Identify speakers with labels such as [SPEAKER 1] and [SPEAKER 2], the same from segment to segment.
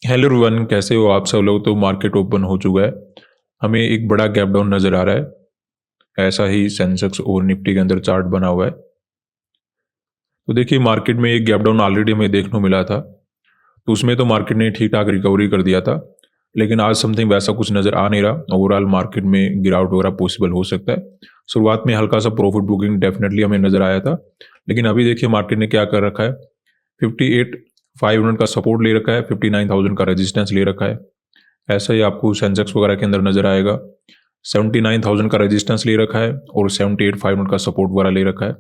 [SPEAKER 1] Hello everyone, कैसे हो आप सब लोग। तो मार्केट ओपन हो चुका है, हमें एक बड़ा गैप डाउन नज़र आ रहा है। ऐसा ही सेंसेक्स और निफ्टी के अंदर चार्ट बना हुआ है। तो देखिए, मार्केट में एक गैप डाउन ऑलरेडी हमें देखने को मिला था, तो उसमें तो मार्केट ने ठीक ठाक रिकवरी कर दिया था। लेकिन आज समथिंग वैसा कुछ नज़र आ नहीं रहा। ओवरऑल मार्केट में गिरावट वगैरह पॉसिबल हो सकता है। शुरुआत में हल्का सा प्रॉफिट बुकिंग डेफिनेटली हमें नज़र आया था, लेकिन अभी देखिए मार्केट ने क्या कर रखा है। 58,500 का सपोर्ट ले रखा है, 59,000 का रेजिस्टेंस ले रखा है। ऐसा ही आपको सेंसेक्स वगैरह के अंदर नजर आएगा। 79,000 का रेजिस्टेंस ले रखा है और 78,500 का सपोर्ट वगैरह ले रखा है।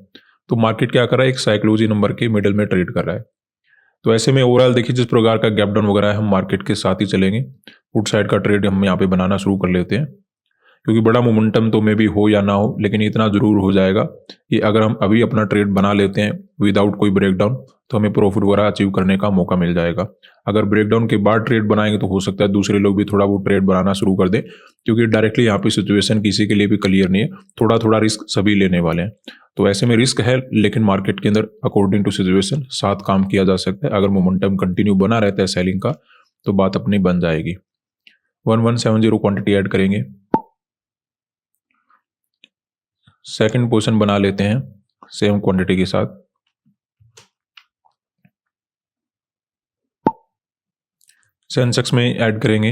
[SPEAKER 1] तो मार्केट क्या कर रहा है, एक साइकोलॉजी नंबर के मिडल में ट्रेड कर रहा है। तो ऐसे में ओवरऑल देखिए, जिस प्रकार का गैप डाउन वगैरह है, हम मार्केट के साथ ही चलेंगे। पुट साइड का ट्रेड हम यहाँ पे बनाना शुरू कर लेते हैं, क्योंकि बड़ा मोमेंटम तो मे भी हो या ना हो, लेकिन इतना जरूर हो जाएगा कि अगर हम अभी अपना ट्रेड बना लेते हैं विदाउट कोई ब्रेकडाउन, तो हमें प्रॉफिट वगैरह अचीव करने का मौका मिल जाएगा। अगर ब्रेकडाउन के बाद ट्रेड बनाएंगे तो हो सकता है दूसरे लोग भी थोड़ा बहुत ट्रेड बनाना शुरू कर दें, क्योंकि डायरेक्टली यहाँ पे सिचुएशन किसी के लिए भी क्लियर नहीं है। थोड़ा थोड़ा रिस्क सभी लेने वाले हैं। तो ऐसे में रिस्क है, लेकिन मार्केट के अंदर अकॉर्डिंग टू सिचुएशन साथ काम किया जा सकता है। अगर मोमेंटम कंटिन्यू बना रहता है सेलिंग का, तो बात अपनी बन जाएगी। 1170 क्वांटिटी ऐड करेंगे, सेकंड पोजीशन बना लेते हैं सेम क्वांटिटी के साथ। सेंसेक्स में ऐड करेंगे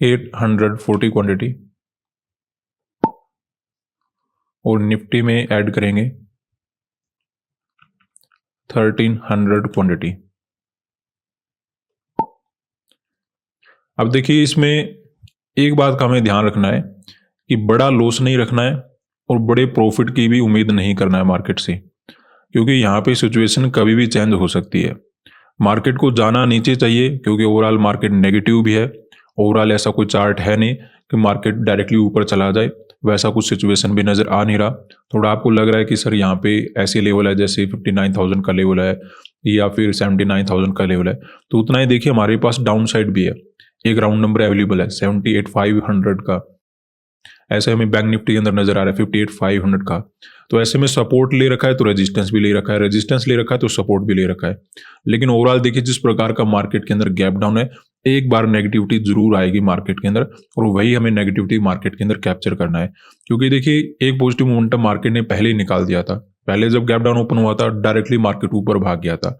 [SPEAKER 1] 840 क्वांटिटी और निफ्टी में ऐड करेंगे 1300 क्वांटिटी। अब देखिए, इसमें एक बात का हमें ध्यान रखना है कि बड़ा लॉस नहीं रखना है और बड़े प्रॉफिट की भी उम्मीद नहीं करना है मार्केट से, क्योंकि यहाँ पे सिचुएशन कभी भी चेंज हो सकती है। मार्केट को जाना नीचे चाहिए, क्योंकि ओवरऑल मार्केट नेगेटिव भी है। ओवरऑल ऐसा कोई चार्ट है नहीं कि मार्केट डायरेक्टली ऊपर चला जाए, वैसा कुछ सिचुएशन भी नज़र आ नहीं रहा। थोड़ा आपको लग रहा है कि सर यहाँ पे ऐसे लेवल है जैसे 59,000 का लेवल है या फिर 79,000 का लेवल है, तो उतना ही देखिए हमारे पास डाउन साइड भी है। एक राउंड नंबर अवेलेबल है 78,500 का। ऐसे हमें बैंक निफ्टी के अंदर नजर आ रहा है 58,500 का। तो ऐसे में सपोर्ट ले रखा है तो रेजिस्टेंस भी ले रखा है, रेजिस्टेंस ले रखा है तो सपोर्ट भी ले रखा है। लेकिन ओवरऑल देखिए, जिस प्रकार का मार्केट के अंदर गैप डाउन है, एक बार नेगेटिविटी जरूर आएगी मार्केट के अंदर, और वही हमें नेगेटिविटी मार्केट के अंदर कैप्चर करना है। क्योंकि देखिए, एक पॉजिटिव मोमेंटम मार्केट ने पहले ही निकाल दिया था। पहले जब गैप डाउन ओपन हुआ था, डायरेक्टली मार्केट ऊपर भाग गया था।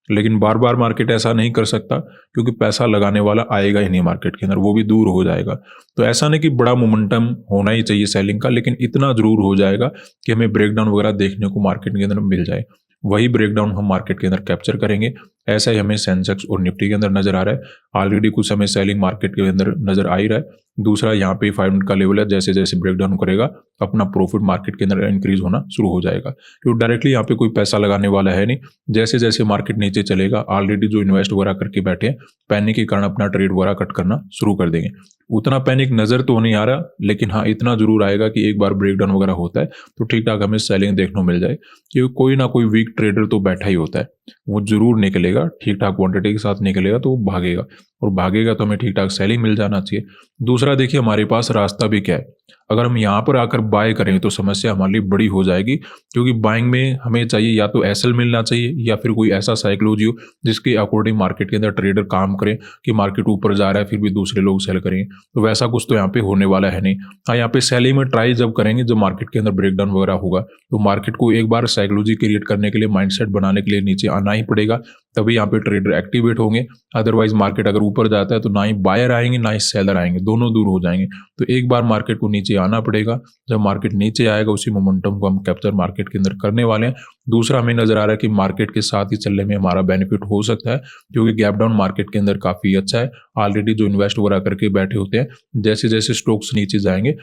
[SPEAKER 1] लेकिन बार बार मार्केट ऐसा नहीं कर सकता, क्योंकि पैसा लगाने वाला आएगा ही नहीं मार्केट के अंदर, वो भी दूर हो जाएगा। तो ऐसा नहीं कि बड़ा मोमेंटम होना ही चाहिए सेलिंग का, लेकिन इतना जरूर हो जाएगा कि हमें ब्रेकडाउन वगैरह देखने को मार्केट के अंदर मिल जाए। वही ब्रेकडाउन हम मार्केट के अंदर कैप्चर करेंगे। ऐसा ही हमें सेंसेक्स और निफ्टी के अंदर नजर आ रहा है। ऑलरेडी कुछ हमें सेलिंग मार्केट के अंदर नजर आ ही रहा है। दूसरा, यहाँ पे 500 का लेवल है, जैसे जैसे ब्रेकडाउन करेगा अपना प्रॉफिट मार्केट के अंदर इंक्रीज होना शुरू हो जाएगा, क्योंकि डायरेक्टली यहाँ पे कोई पैसा लगाने वाला है नहीं। जैसे जैसे मार्केट नीचे चलेगा, ऑलरेडी जो इन्वेस्ट वगैरह करके बैठे हैं, पैनिक के कारण अपना ट्रेड वगैरह कट करना शुरू कर देंगे। उतना पैनिक नजर तो नहीं आ रहा, लेकिन हाँ इतना जरूर आएगा कि एक बार ब्रेकडाउन वगैरह होता है तो ठीक ठाक हमें सेलिंग देखने को मिल जाए, क्योंकि कोई ना कोई वीक ट्रेडर तो बैठा ही होता है। वो जरूर निकलेगा, ठीक ठाक क्वांटिटी के साथ निकलेगा तो वो भागेगा, और भागेगा तो हमें ठीक ठाक सेलिंग मिल जाना चाहिए। दूसरा देखिए, हमारे पास रास्ता भी क्या है। अगर हम यहाँ पर आकर बाय करें तो समस्या हमारे लिए बड़ी हो जाएगी, क्योंकि बाइंग में हमें चाहिए या तो एसएल मिलना चाहिए या फिर कोई ऐसा साइकोलॉजी हो जिसके अकॉर्डिंग मार्केट के अंदर ट्रेडर काम करें कि मार्केट ऊपर जा रहा है फिर भी दूसरे लोग सेल करें। तो वैसा कुछ तो यहाँ पे होने वाला है नहीं। हाँ, यहाँ पे सेलिंग में ट्राई जब करेंगे, जब मार्केट के अंदर ब्रेकडाउन वगैरह होगा, तो मार्केट को एक बार साइकोलॉजी क्रिएट करने के लिए, माइंडसेट बनाने के लिए नीचे आना ही पड़ेगा, तभी यहाँ पे ट्रेडर एक्टिवेट होंगे। अदरवाइज मार्केट अगर ऊपर जाता है तो ना ही बायर आएंगे ना ही सेलर आएंगे, दोनों दूर हो जाएंगे। तो एक बार मार्केट को नीचे आना पड़ेगा। जब मार्केट नीचे आएगा, उसी मोमेंटम को हम कैप्चर मार्केट के अंदर करने वाले हैं। दूसरा, हमें नजर आ रहा है कि मार्केट के साथ ही चलने में हमारा बेनिफिट हो सकता है, क्योंकि गैप डाउन मार्केट के अंदर काफी अच्छा है। ऑलरेडी जो इन्वेस्ट वगैरह करके बैठे होते हैं, जैसे जैसे स्टॉक्स नीचे जाएंगे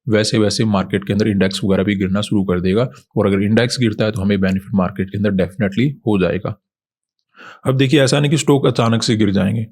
[SPEAKER 1] वैसे वैसे मार्केट के अंदर इंडेक्स वगैरह भी गिरना शुरू कर देगा, और अगर इंडेक्स गिरता है तो हमें बेनिफिट मार्केट के अंदर डेफिनेटली हो जाएगा। अब देखिए, ऐसा नहीं कि स्टॉक अचानक से गिर जाएंगे।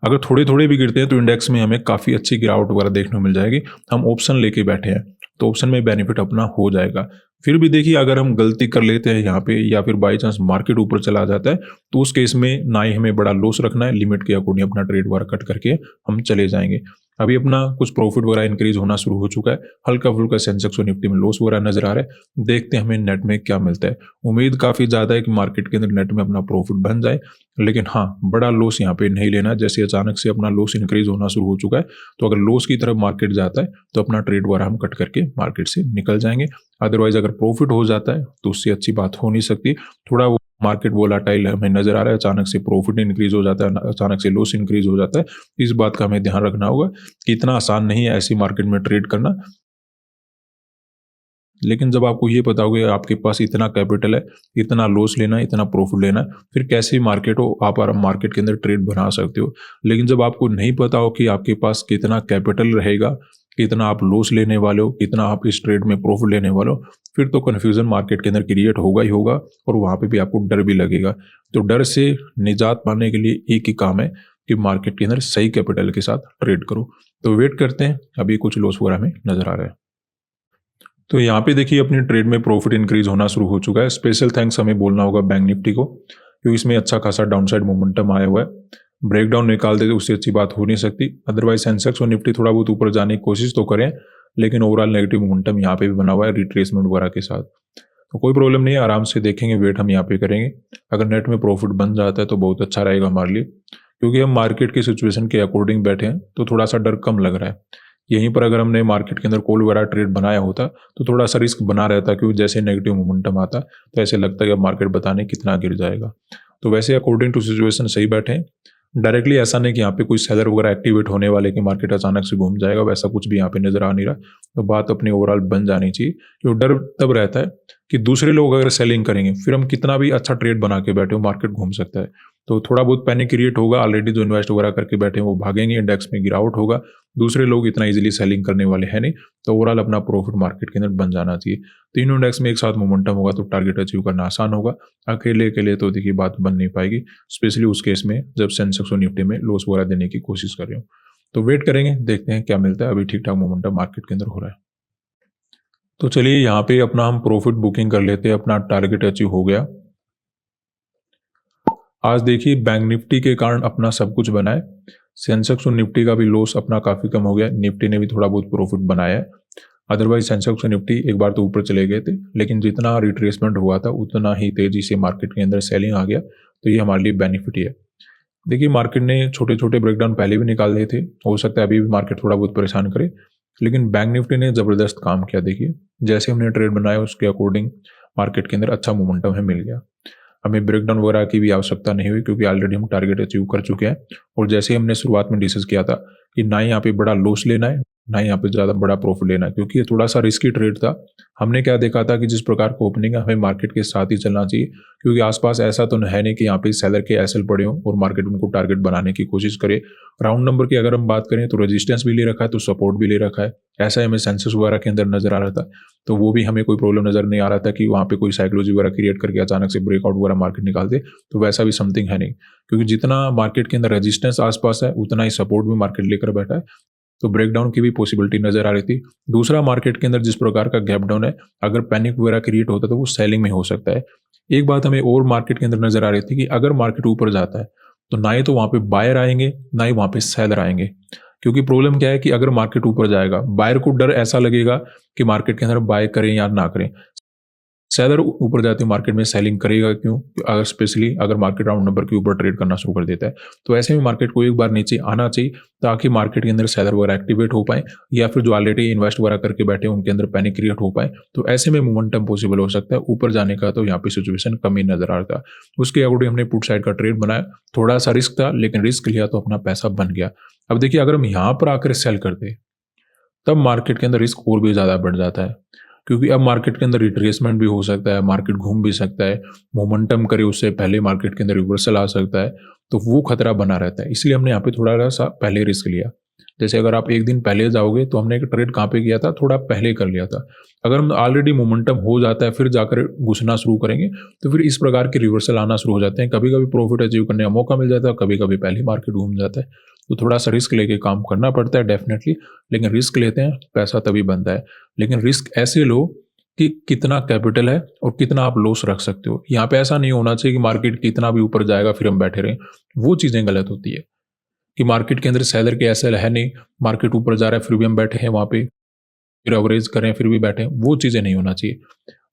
[SPEAKER 1] अगर थोड़े थोड़े भी गिरते हैं तो इंडेक्स में हमें काफ़ी अच्छी गिरावट वगैरह देखने को मिल जाएगी। हम ऑप्शन लेके बैठे हैं तो ऑप्शन में बेनिफिट अपना हो जाएगा। फिर भी देखिए, अगर हम गलती कर लेते हैं यहाँ पे, या फिर बाई चांस मार्केट ऊपर चला जाता है, तो उस केस में ना ही हमें बड़ा लॉस रखना है, लिमिट के अकॉर्डिंग अपना ट्रेड वगैरह कट करके हम चले जाएंगे। अभी अपना कुछ प्रॉफिट वगैरह इंक्रीज होना शुरू हो चुका है, हल्का फुल्का सेंसेक्स और निफ्टी में लॉस वगैरह नजर आ रहा है। देखते हैं हमें नेट में क्या मिलता है। उम्मीद काफी ज्यादा है कि मार्केट के अंदर नेट में अपना प्रॉफिट बन जाए, लेकिन हाँ, बड़ा लॉस यहाँ पे नहीं लेना। जैसे अचानक से अपना लॉस इंक्रीज होना शुरू हो चुका है, तो अगर लॉस की तरफ मार्केट जाता है तो अपना ट्रेड वगैरह हम कट करके मार्केट से निकल जाएंगे। अदरवाइज अगर प्रॉफिट हो जाता है तो उससे अच्छी बात हो नहीं सकती। थोड़ा मार्केट वोलाटाइल हमें नजर आ रहा है, अचानक से प्रॉफिट इंक्रीज हो जाता है, अचानक से लॉस इंक्रीज हो जाता है। इस बात का हमें ध्यान रखना होगा कि इतना आसान नहीं है ऐसी मार्केट में ट्रेड करना। लेकिन जब आपको ये पता होगा आपके पास इतना कैपिटल है, इतना लॉस लेना है, इतना प्रॉफिट लेना है, फिर कैसी मार्केट हो आप मार्केट के अंदर ट्रेड बना सकते हो। लेकिन जब आपको नहीं पता हो कि आपके पास कितना कैपिटल रहेगा, कितना आप लॉस लेने वाले हो, कितना आप इस ट्रेड में प्रॉफिट लेने वाले हो, फिर तो कन्फ्यूजन मार्केट के अंदर क्रिएट होगा ही होगा, और वहाँ पे भी आपको डर भी लगेगा। तो डर से निजात पाने के लिए एक ही काम है कि मार्केट के अंदर सही कैपिटल के साथ ट्रेड करो। तो वेट करते हैं, अभी कुछ लॉस वगैरह हमें नजर आ रहा है। तो यहाँ पे देखिए अपनी ट्रेड में प्रॉफिट इंक्रीज होना शुरू हो चुका है। स्पेशल थैंक्स हमें बोलना होगा बैंक निफ्टी को, क्योंकि इसमें अच्छा खासा डाउनसाइड मोमेंटम आया हुआ है। ब्रेकडाउन निकाल देते उससे अच्छी बात हो नहीं सकती। अदरवाइज सेंसेक्स और निफ्टी थोड़ा बहुत ऊपर जाने की कोशिश तो करें, लेकिन ओवरऑल नेगेटिव मोमेंटम यहाँ पे भी बना हुआ है रिट्रेसमेंट वगैरह के साथ। तो कोई प्रॉब्लम नहीं है, आराम से देखेंगे, वेट हम यहाँ पे करेंगे। अगर नेट में प्रॉफिट बन जाता है तो बहुत अच्छा रहेगा हमारे लिए, क्योंकि हम मार्केट की सिचुएशन के अकॉर्डिंग बैठे हैं तो थोड़ा सा डर कम लग रहा है। यहीं पर अगर हमने मार्केट के अंदर कॉल वगैरह ट्रेड बनाया होता तो थोड़ा सा रिस्क बना रहता, क्योंकि जैसे नेगेटिव मोमेंटम आता तो ऐसे लगता है कि अब मार्केट बताने कितना गिर जाएगा। तो वैसे अकॉर्डिंग टू सिचुएशन सही बैठे हैं। डायरेक्टली ऐसा नहीं कि यहाँ पे कोई सेलर वगैरह एक्टिवेट होने वाले कि मार्केट अचानक से घूम जाएगा, वैसा कुछ भी यहाँ पे नजर आ नहीं रहा। तो बात अपनी ओवरऑल बन जानी चाहिए। क्योंकि डर तब रहता है कि दूसरे लोग अगर सेलिंग करेंगे, फिर हम कितना भी अच्छा ट्रेड बना के बैठे हो मार्केट घूम सकता है। तो थोड़ा बहुत पैनिक क्रिएट होगा, ऑलरेडी जो इन्वेस्ट वगैरह करके बैठे हैं वो भागेंगे, इंडेक्स में गिरावट होगा, दूसरे लोग इतना इजीली सेलिंग करने वाले हैं नहीं। तो ओवरऑल अपना प्रॉफिट मार्केट के अंदर बन जाना चाहिए। तीनों इंडेक्स में एक साथ मोमेंटम होगा तो टारगेट अचीव करना आसान होगा। अकेले अकेले तो देखिए बात बन नहीं पाएगी, स्पेशली उस केस में जब सेंसेक्स और निफ्टी में लॉस वगैरह देने की कोशिश कर रहे हो। तो वेट करेंगे, देखते हैं क्या मिलता है। अभी ठीक ठाक मोमेंटम मार्केट के अंदर हो रहा है। तो चलिए यहाँ पे अपना हम प्रॉफिट बुकिंग कर लेते हैं। अपना टारगेट अचीव हो गया। आज देखिए बैंक निफ्टी के कारण अपना सब कुछ बना है। सेंसेक्स और निफ्टी का भी लॉस अपना काफी कम हो गया, निफ्टी ने भी थोड़ा बहुत प्रॉफिट बनाया है। अदरवाइज सेंसेक्स और निफ्टी एक बार तो ऊपर चले गए थे, लेकिन जितना रिट्रेसमेंट हुआ था उतना ही तेजी से मार्केट के अंदर सेलिंग आ गया। तो ये हमारे लिए बेनिफिट ही है। देखिए मार्केट ने छोटे छोटे ब्रेकडाउन पहले भी निकाल दिए थे, हो सकता है अभी भी मार्केट थोड़ा बहुत परेशान करे, लेकिन बैंक निफ्टी ने जबरदस्त काम किया। देखिए जैसे हमने ट्रेड बनाया उसके अकॉर्डिंग मार्केट के अंदर अच्छा मोमेंटम हमें मिल गया। हमें ब्रेकडाउन वगैरह की भी आवश्यकता नहीं हुई, क्योंकि ऑलरेडी हम टारगेट अचीव कर चुके हैं। और जैसे हमने शुरुआत में डिस्कस किया था कि ना ही यहाँ पे बड़ा लॉस लेना है, ना ही यहाँ पे ज़्यादा बड़ा प्रॉफिट लेना है, क्योंकि ये थोड़ा सा रिस्की ट्रेड था। हमने क्या देखा था कि जिस प्रकार का ओपनिंग है हमें मार्केट के साथ ही चलना चाहिए, क्योंकि आसपास ऐसा तो है नहीं कि यहाँ पे सेलर के एसएल पड़े हों और मार्केट उनको टारगेट बनाने की कोशिश करे। राउंड नंबर की अगर हम बात करें तो रेजिस्टेंस भी ले रखा है, तो सपोर्ट भी ले रखा है। ऐसा हमें सेंसेस वगैरह के अंदर नजर आ रहा था, तो वो भी हमें कोई प्रॉब्लम नजर नहीं आ रहा था कि वहाँ पे कोई साइकोलॉजी वगैरह क्रिएट करके अचानक से ब्रेकआउट वगैरह मार्केट निकाल दे। तो वैसा भी समथिंग है नहीं, क्योंकि जितना मार्केट के अंदर रेजिस्टेंस आसपास है उतना ही सपोर्ट भी मार्केट लेकर बैठा है। तो ब्रेकडाउन की भी पॉसिबिलिटी नजर आ रही थी। दूसरा, मार्केट के अंदर जिस प्रकार का गैप डाउन है, अगर पैनिक वगैरह क्रिएट होता तो वो सेलिंग में हो सकता है। एक बात हमें और मार्केट के अंदर नजर आ रही थी कि अगर मार्केट ऊपर जाता है तो ना ही तो वहां पे बायर आएंगे, ना ही वहां पे सेलर आएंगे। क्योंकि प्रॉब्लम क्या है कि अगर मार्केट ऊपर जाएगा, बायर को डर ऐसा लगेगा कि मार्केट के अंदर बाय करें या ना करें। सेलर ऊपर जाते मार्केट में सेलिंग करेगा क्यों? अगर स्पेशली अगर मार्केट राउंड नंबर के ऊपर ट्रेड करना शुरू कर देता है, तो ऐसे में मार्केट को एक बार नीचे आना चाहिए, ताकि मार्केट के अंदर सेलर वगैरह एक्टिवेट हो पाए, या फिर जो ऑलरेडी इन्वेस्ट वगैरह करके बैठे हैं उनके अंदर पैनिक क्रिएट हो पाए। तो ऐसे में मोमेंटम पॉसिबल हो सकता है। ऊपर जाने का तो यहाँ पे सिचुएशन कम ही नजर आ रहा था। उसके अकॉर्डिंग हमने पुट साइड का ट्रेड बनाया। थोड़ा सा रिस्क था, लेकिन रिस्क लिया तो अपना पैसा बन गया। अब देखिए अगर हम यहाँ पर आकर सेल करते तब मार्केट के अंदर रिस्क और भी ज़्यादा बढ़ जाता है, क्योंकि अब मार्केट के अंदर रिट्रेसमेंट भी हो सकता है, मार्केट घूम भी सकता है, मोमेंटम करे उससे पहले मार्केट के अंदर रिवर्सल आ सकता है। तो वो खतरा बना रहता है, इसलिए हमने यहाँ पे थोड़ा सा पहले रिस्क लिया। जैसे अगर आप एक दिन पहले जाओगे तो हमने एक ट्रेड कहाँ पे किया था, थोड़ा पहले कर लिया था। अगर हम ऑलरेडी मोमेंटम हो जाता है फिर जाकर घुसना शुरू करेंगे, तो फिर इस प्रकार के रिवर्सल आना शुरू हो जाते हैं। कभी कभी प्रॉफिट अचीव करने का मौका मिल जाता है, कभी कभी पहले मार्केट घूम जाता है। तो थोड़ा सा रिस्क लेके काम करना पड़ता है डेफिनेटली, लेकिन रिस्क लेते हैं पैसा तभी बनता है। लेकिन रिस्क ऐसे लो कि कितना कैपिटल है और कितना आप लॉस रख सकते हो। यहाँ पे ऐसा नहीं होना चाहिए कि मार्केट कितना भी ऊपर जाएगा फिर हम बैठे रहें, वो चीज़ें गलत होती है। कि मार्केट के अंदर सेलर के ऐसा है नहीं, मार्केट ऊपर जा रहा है फिर भी हम बैठे हैं वहाँ पे, फिर एवरेज कर रहे हैं फिर भी बैठे हैं, वो चीज़ें नहीं होना चाहिए।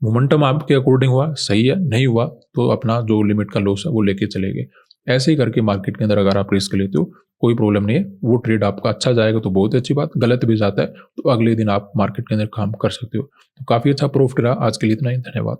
[SPEAKER 1] मोमेंटम आपके अकॉर्डिंग हुआ सही है, नहीं हुआ तो अपना जो लिमिट का लॉस है वो लेके चले गए। ऐसे ही करके मार्केट के अंदर अगर आप रिस्क लेते हो कोई प्रॉब्लम नहीं है, वो ट्रेड आपका अच्छा जाएगा तो बहुत अच्छी बात, गलत भी जाता है तो अगले दिन आप मार्केट के अंदर काम कर सकते हो। तो काफ़ी अच्छा प्रॉफिट रहा। आज के लिए इतना ही, धन्यवाद।